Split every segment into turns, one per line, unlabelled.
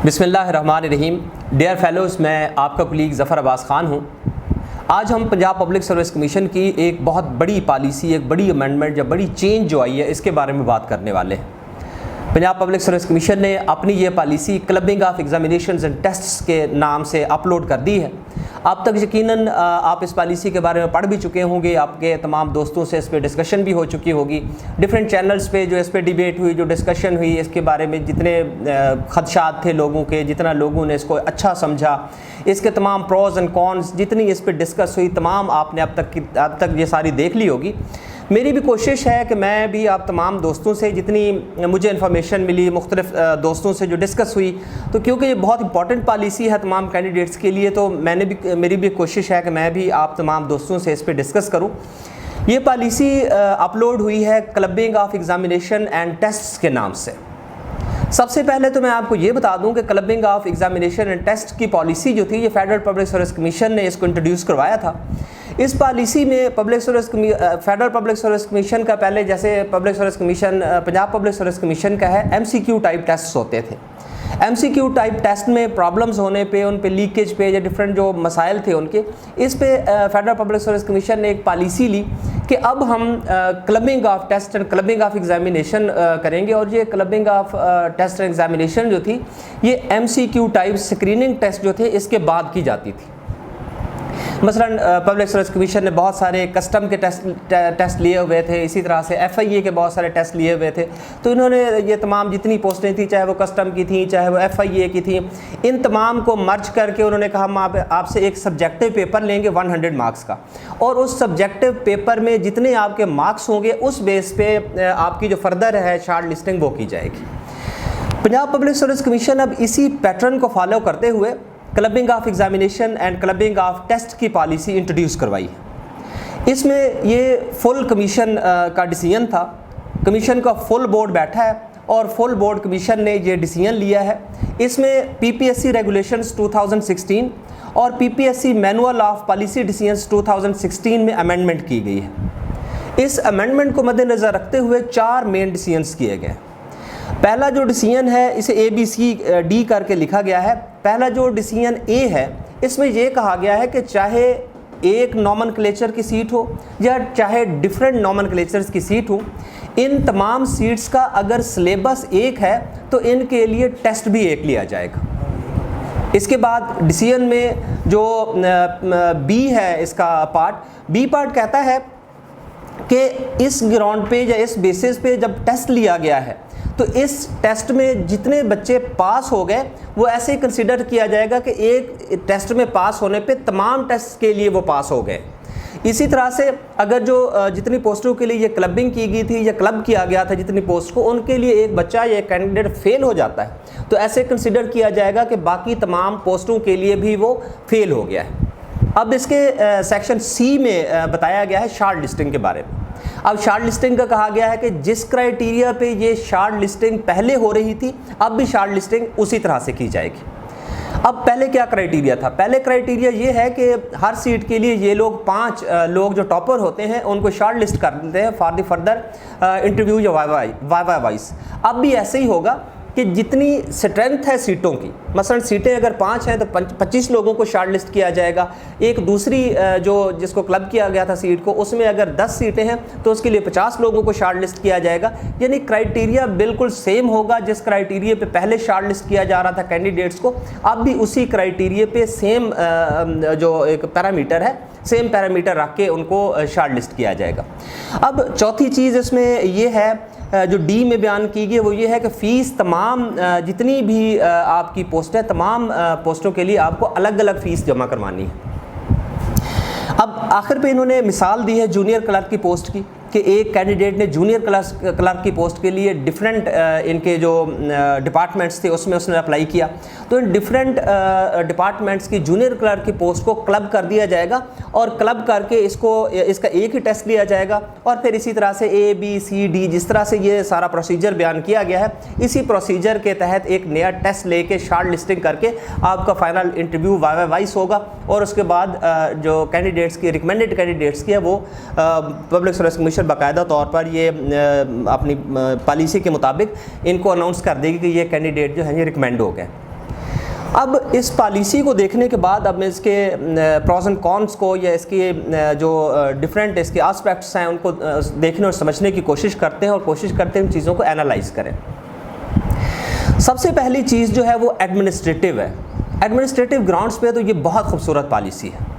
बिस्मिल्लाहिर्रहमानिर्रहीम। Dear fellows, मैं आपका कुलीग ज़फ़र अब्बास ख़ान हूँ। आज हम पंजाब पब्लिक सर्विस कमीशन की एक बहुत बड़ी पॉलिसी, एक बड़ी अमेंडमेंट या बड़ी चेंज जो आई है, इसके बारे में बात करने वाले हैं। पंजाब पब्लिक सर्विस कमीशन ने अपनी ये policy clubbing of examinations and tests के नाम से अपलोड कर दी है। अब तक यकीनन आप इस पॉलिसी के बारे में पढ़ भी चुके होंगे, आपके तमाम दोस्तों से इस पर डिस्कशन भी हो चुकी होगी। डिफरेंट चैनल्स पे जो इस पर डिबेट हुई, जो डिस्कशन हुई, इसके बारे में जितने खदशात थे लोगों के, जितना लोगों ने इसको अच्छा समझा, इसके तमाम प्रोज एंड कॉन्स जितनी इस पर डिस्कस हुई, तमाम आपने अब तक ये सारी देख ली होगी। मेरी भी कोशिश है कि मैं भी आप तमाम दोस्तों से जितनी मुझे इन्फॉर्मेशन मिली, मुख्तलिफ दोस्तों से जो डिस्कस हुई, तो क्योंकि ये बहुत इंपॉर्टेंट पॉलिसी है तमाम कैंडिडेट्स के लिए, तो मेरी भी कोशिश है कि मैं भी आप तमाम दोस्तों से इस पर डिस्कस करूँ। ये पॉलिसी अपलोड हुई है clubbing of examination and tests के नाम से। सबसे पहले तो मैं आपको ये बता दूं कि clubbing of examination and test की पॉलिसी जो थी, ये फेडरल पब्लिक सर्विस कमीशन ने इसको इंट्रोड्यूस करवाया था। इस पॉलिसी में फेडरल पब्लिक सर्विस कमीशन का पहले, जैसे public service commission Punjab public service commission का है, MCQ टाइप टेस्ट होते थे। MCQ टाइप टेस्ट में प्रॉब्लम्स होने पे, उन पे लीकेज पे या डिफरेंट जो मसाइल थे उनके, इस पे फेडरल पब्लिक सर्विस कमीशन ने एक पॉलिसी ली कि अब हम clubbing of test and clubbing of examination करेंगे। और ये clubbing of test and examination जो थी, ये MCQ टाइप स्क्रीनिंग टेस्ट जो थे इसके बाद की जाती थी। मसलन पब्लिक सर्विस कमीशन ने बहुत सारे कस्टम के टेस्ट लिए हुए थे, इसी तरह से FIA के बहुत सारे टेस्ट लिए हुए थे। तो इन्होंने ये तमाम जितनी पोस्टें थी, चाहे वो कस्टम की थी, चाहे वो FIA की थी, इन तमाम को मर्ज करके उन्होंने कहा हम आपसे एक सब्जेक्टिव पेपर लेंगे 100 मार्क्स का, और उस सब्जेक्टिव पेपर में जितने आपके मार्क्स होंगे उस बेस पे आपकी जो फर्दर है शॉर्ट लिस्टिंग वो की जाएगी। पंजाब पब्लिक सर्विस कमीशन अब इसी पैटर्न को फॉलो करते हुए clubbing of examination and clubbing of test की पॉलिसी इंट्रोड्यूस करवाई है। इसमें ये फुल कमीशन का डिसीजन था। कमीशन का फुल बोर्ड बैठा है और फुल बोर्ड कमीशन ने ये डिसीजन लिया है। इसमें PPSC रेगुलेशंस 2016 और PPSC manual of policy decisions 2016 में अमेंडमेंट की गई है। इस अमेंडमेंट को मद्देनज़र रखते हुए 4 मेन डिसीजंस किए गए। पहला जो डिसीजन है, इसे ABCD करके लिखा गया है। पहला जो डिसीजन A है, इसमें यह कहा गया है कि चाहे एक नॉमनक्लेचर की सीट हो या चाहे डिफरेंट नॉमनक्लेचर्स की सीट हो, इन तमाम सीट्स का अगर सिलेबस एक है तो इनके लिए टेस्ट भी एक लिया जाएगा। इसके बाद डिसीजन में जो B है, इसका B पार्ट कहता है कि इस ग्राउंड पे या इस बेसिस पे जब टेस्ट लिया गया है तो इस टेस्ट में जितने बच्चे पास हो गए वो ऐसे कंसिडर किया जाएगा कि एक टेस्ट में पास होने पे तमाम टेस्ट के लिए वो पास हो गए। इसी तरह से अगर जो जितनी पोस्टों के लिए ये क्लबिंग की गई थी या क्लब किया गया था जितनी पोस्ट को, उनके लिए एक बच्चा या कैंडिडेट फेल हो जाता है तो ऐसे कंसिडर किया जाएगा कि बाकी तमाम पोस्टों के लिए भी वो फेल हो गया है। अब इसके सेक्शन C में बताया गया है शॉर्ट लिस्टिंग के बारे में। अब शॉर्ट लिस्टिंग का कहा गया है कि जिस क्राइटेरिया पे ये शॉर्ट लिस्टिंग पहले हो रही थी, अब भी शॉर्ट लिस्टिंग उसी तरह से की जाएगी। अब पहले क्या क्राइटेरिया था? पहले क्राइटेरिया ये है कि हर सीट के लिए ये लोग 5 लोग जो टॉपर होते हैं उनको शॉर्ट लिस्ट कर देते हैं फॉर द फर्दर इंटरव्यू या वाइवा वाइज। अब भी ऐसे ही होगा कि जितनी स्ट्रेंथ है सीटों की, मसलन सीटें अगर 5 हैं तो 25 लोगों को शॉर्ट लिस्ट किया जाएगा। एक दूसरी जो जिसको क्लब किया गया था सीट को, उसमें अगर 10 सीटें हैं तो उसके लिए 50 लोगों को शॉर्ट लिस्ट किया जाएगा। यानी क्राइटेरिया बिल्कुल सेम होगा। जिस क्राइटेरिया पे पहले शॉर्ट लिस्ट किया जा रहा था कैंडिडेट्स को, अब भी उसी क्राइटेरिया पे सेम जो एक पैरामीटर है, सेम पैरामीटर रख के उनको शॉर्ट लिस्ट किया जाएगा। अब चौथी चीज़ इसमें यह है जो D में बयान की गई, वो ये है कि फ़ीस तमाम जितनी भी आपकी पोस्ट है, तमाम पोस्टों के लिए आपको अलग अलग फ़ीस जमा करवानी है। अब आखिर पे इन्होंने मिसाल दी है जूनियर क्लर्क की पोस्ट की, कि एक कैंडिडेट ने जूनियर क्लर्क की पोस्ट के लिए डिफरेंट इनके जो डिपार्टमेंट्स थे उसमें उसने अप्लाई किया, तो इन डिफरेंट डिपार्टमेंट्स की जूनियर क्लर्क की पोस्ट को क्लब कर दिया जाएगा और क्लब करके इसका एक ही टेस्ट लिया जाएगा। और फिर इसी तरह से ABCD जिस तरह से ये सारा प्रोसीजर बयान किया गया है, इसी प्रोसीजर के तहत एक नया टेस्ट लेके शॉर्ट लिस्टिंग करके आपका फाइनल इंटरव्यू वाइस होगा। और उसके बाद जो कैंडिडेट्स की रिकमेंडेड कैंडिडेट्स की है वो पब्लिक सर्विस कमीशन बाकायदा तौर पर ये अपनी पॉलिसी के मुताबिक इनको अनाउंस कर देगी कि ये कैंडिडेट जो है ये रिकमेंड हो गए। अब इस पॉलिसी को देखने के बाद अब मैं इसके प्रॉस एंड कॉन्स को या इसके जो डिफरेंट इसके एस्पेक्ट्स हैं उनको देखने और समझने की कोशिश करते हैं और कोशिश करते हैं इन चीज़ों को एनालाइज करें। सबसे पहली चीज़ जो है वो एडमिनिस्ट्रेटिव है। एडमिनिस्ट्रेटिव ग्राउंड्स पे तो ये बहुत खूबसूरत पॉलिसी है।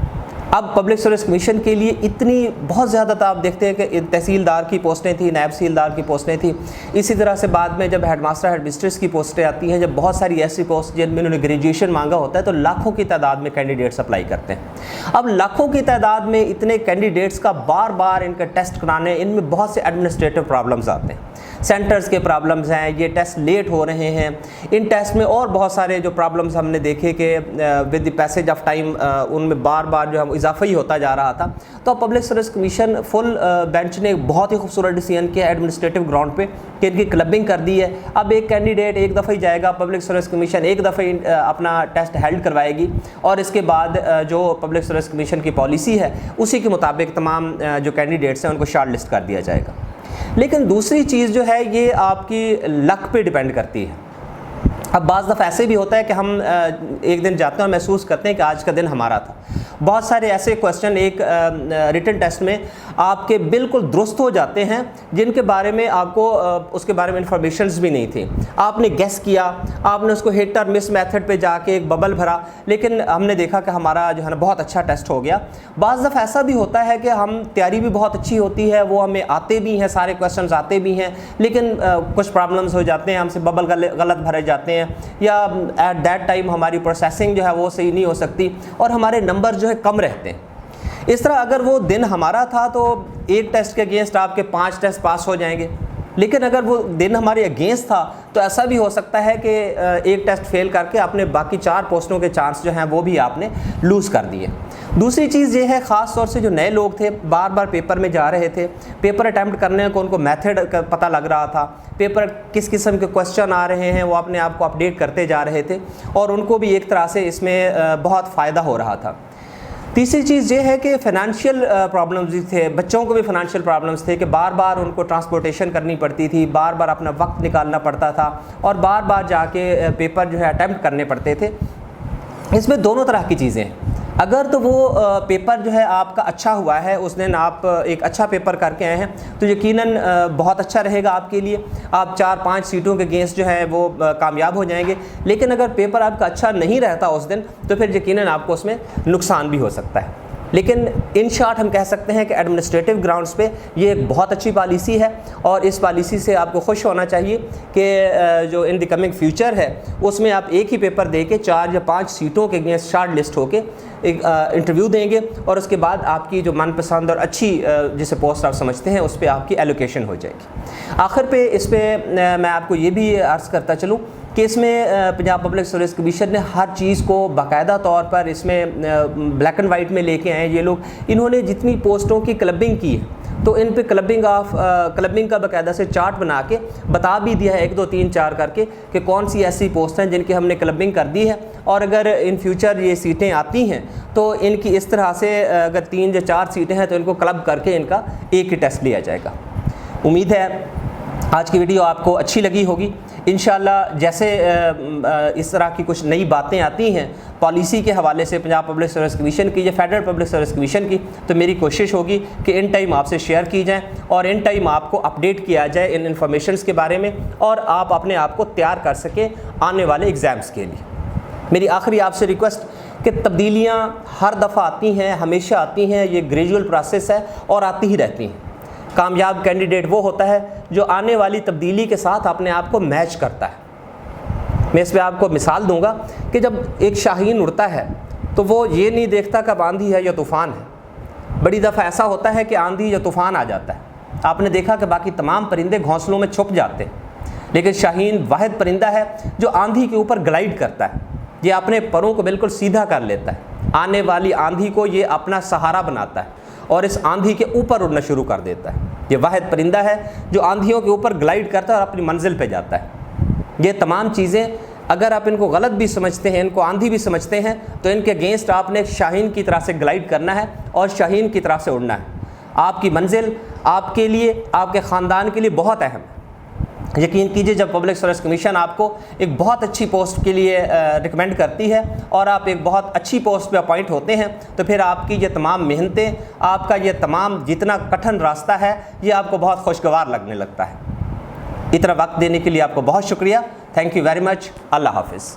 अब पब्लिक सर्विस कमीशन के लिए इतनी बहुत ज़्यादा था, आप देखते हैं कि तहसीलदार की पोस्टें थी, नायब तहसीलदार की पोस्टें थी, इसी तरह से बाद में जब हेडमास्टर हेडमिस्ट्रेस की पोस्टें आती हैं, जब बहुत सारी ऐसी पोस्ट जिनमें उन्होंने ग्रेजुएशन मांगा होता है तो लाखों की तादाद में कैंडिडेट्स अप्लाई करते हैं। अब लाखों की तादाद में इतने कैंडिडेट्स का बार बार इनका टेस्ट कराने, इनमें बहुत से एडमिनिस्ट्रेटिव प्रॉब्लम्स आते हैं, सेंटर्स के प्रॉब्लम्स हैं, ये टेस्ट लेट हो रहे हैं, इन टेस्ट में और बहुत सारे जो प्रॉब्लम्स हमने देखे कि with the passage of time उनमें बार बार जो है इजाफा ही होता जा रहा था। तो public service commission full bench ने बहुत ही खूबसूरत डिसीजन किया एडमिनिस्ट्रेटिव ग्राउंड पे कि इनकी क्लबिंग कर दी है। अब एक कैंडिडेट एक दफ़ा ही जाएगा, पब्लिक सर्विस कमीशन एक दफ़ा ही अपना टेस्ट हेल्ड करवाएगी और इसके बाद जो पब्लिक सर्विस कमीशन की पॉलिसी है उसी के मुताबिक तमाम जो कैंडिडेट्स हैं उनको शॉर्ट लिस्ट कर दिया जाएगा। लेकिन दूसरी चीज़ जो है ये आपकी लक पे डिपेंड करती है। अब बाज़ दफ़ा ऐसे भी होता है कि हम एक दिन जाते हैं और महसूस करते हैं कि आज का दिन हमारा था। बहुत सारे ऐसे क्वेश्चन एक रिटन टेस्ट में आपके बिल्कुल दुरुस्त हो जाते हैं जिनके बारे में आपको उसके बारे में इंफॉर्मेशंस भी नहीं थी। आपने गेस किया, आपने उसको हिट और मिस मेथड पे जाके एक बबल भरा, लेकिन हमने देखा कि हमारा जो है ना बहुत अच्छा टेस्ट हो गया। बाज़ दफ़ा ऐसा भी होता है कि हम तैयारी भी बहुत अच्छी होती है, वो हमें आते भी हैं, सारे क्वेश्चन आते भी हैं, लेकिन कुछ प्रॉब्लम्स हो जाते हैं, हमसे बबल गलत भरे जाते हैं या एट दैट टाइम हमारी प्रोसेसिंग जो है वो सही नहीं हो सकती और हमारे नंबर जो है कम रहते हैं। इस तरह अगर वो दिन हमारा था तो एक टेस्ट के अगेंस्ट आपके 5 टेस्ट पास हो जाएंगे, लेकिन अगर वो दिन हमारे अगेंस्ट था तो ऐसा भी हो सकता है कि एक टेस्ट फेल करके आपने बाकी 4 पोस्टों के चांस जो हैं वो भी आपने लूज़ कर दिए। दूसरी चीज़ ये है, ख़ास तौर से जो नए लोग थे, बार बार पेपर में जा रहे थे, पेपर अटैम्प्ट करने को उनको मेथड का पता लग रहा था, पेपर किस किस्म के क्वेश्चन आ रहे हैं वो अपने आप को अपडेट करते जा रहे थे और उनको भी एक तरह से इसमें बहुत फ़ायदा हो रहा था। तीसरी चीज़ ये है कि फ़ाइनेंशियल प्रॉब्लम्स भी थे, बच्चों को भी फ़ाइनेंशियल प्रॉब्लम्स थे कि बार बार उनको ट्रांसपोर्टेशन करनी पड़ती थी, बार बार अपना वक्त निकालना पड़ता था और बार बार जाके पेपर जो है अटैम्प्ट करने पड़ते थे। इसमें दोनों तरह की चीज़ें हैं। अगर तो वो पेपर जो है आपका अच्छा हुआ है, उस दिन आप एक अच्छा पेपर करके आए हैं तो यकीनन बहुत अच्छा रहेगा आपके लिए, आप 4-5 सीटों के अगेंस्ट जो है वो कामयाब हो जाएंगे। लेकिन अगर पेपर आपका अच्छा नहीं रहता उस दिन तो फिर यकीनन आपको उसमें नुकसान भी हो सकता है। लेकिन इन शॉर्ट हम कह सकते हैं कि एडमिनिस्ट्रेटिव ग्राउंड्स पे ये एक बहुत अच्छी पॉलिसी है और इस पॉलिसी से आपको खुश होना चाहिए कि जो इन द कमिंग फ्यूचर है उसमें आप एक ही पेपर दे के 4 या 5 सीटों के अगेंस्ट शॉर्ट लिस्ट होके एक इंटरव्यू देंगे और उसके बाद आपकी जो मनपसंद और अच्छी जिसे पोस्ट आप समझते हैं उस पर आपकी एलोकेशन हो जाएगी। आखिर पे इस पर मैं आपको ये भी अर्ज़ करता चलूँ कि इसमें पंजाब पब्लिक सर्विस कमीशन ने हर चीज़ को बाकायदा तौर पर इसमें ब्लैक एंड वाइट में लेके आए ये लोग। इन्होंने जितनी पोस्टों की क्लबिंग की है तो इन पे क्लबिंग का बाकायदा से चार्ट बना के बता भी दिया है 1 2 3 4 करके कि कौन सी ऐसी पोस्ट हैं जिनकी हमने क्लबिंग कर दी है और अगर इन फ्यूचर ये सीटें आती हैं तो इनकी इस तरह से अगर 3 या 4 सीटें हैं तो इनको क्लब करके इनका एक ही टेस्ट लिया जाएगा। उम्मीद है आज की वीडियो आपको अच्छी लगी होगी। इंशाल्लाह जैसे इस तरह की कुछ नई बातें आती हैं पॉलिसी के हवाले से पंजाब पब्लिक सर्विस कमीशन की या फेडरल पब्लिक सर्विस कमीशन की, तो मेरी कोशिश होगी कि इन टाइम आपसे शेयर की जाए और इन टाइम आपको अपडेट किया जाए इन इन्फॉर्मेशंस के बारे में और आप अपने आप को तैयार कर सकें आने वाले एग्ज़ाम्स के लिए। मेरी आखिरी आपसे रिक्वेस्ट कि तब्दीलियाँ हर दफ़ा आती हैं, हमेशा आती हैं, ये ग्रेजुअल प्रोसेस है और आती ही रहती हैं। कामयाब कैंडिडेट वो होता है जो आने वाली तब्दीली के साथ अपने आप को मैच करता है। मैं इस पर आपको मिसाल दूंगा कि जब एक शाहीन उड़ता है तो वो ये नहीं देखता कब आंधी है या तूफ़ान है। बड़ी दफ़ा ऐसा होता है कि आंधी या तूफ़ान आ जाता है, आपने देखा कि बाकी तमाम परिंदे घोंसलों में छुप जाते हैं, लेकिन शाहीन वाहिद परिंदा है जो आंधी के ऊपर ग्लाइड करता है। ये अपने परों को बिल्कुल सीधा कर लेता है, आने वाली आंधी को ये अपना सहारा बनाता है और इस आंधी के ऊपर उड़ना शुरू कर देता है। ये वाहिद परिंदा है जो आंधियों के ऊपर ग्लाइड करता है और अपनी मंजिल पे जाता है। ये तमाम चीज़ें अगर आप इनको गलत भी समझते हैं, इनको आंधी भी समझते हैं, तो इनके अगेंस्ट आपने शाहीन की तरह से ग्लाइड करना है और शाहीन की तरह से उड़ना है। आपकी मंजिल आपके लिए, आपके ख़ानदान के लिए बहुत अहम है यकीन कीजिए, जब पब्लिक सर्विस कमीशन आपको एक बहुत अच्छी पोस्ट के लिए रिकमेंड करती है और आप एक बहुत अच्छी पोस्ट पे अपॉइंट होते हैं, तो फिर आपकी ये तमाम मेहनतें, आपका ये तमाम जितना कठिन रास्ता है, ये आपको बहुत खुशगवार लगने लगता है। इतना वक्त देने के लिए आपको बहुत शुक्रिया। Thank you very much. अल्लाह हाफिज़।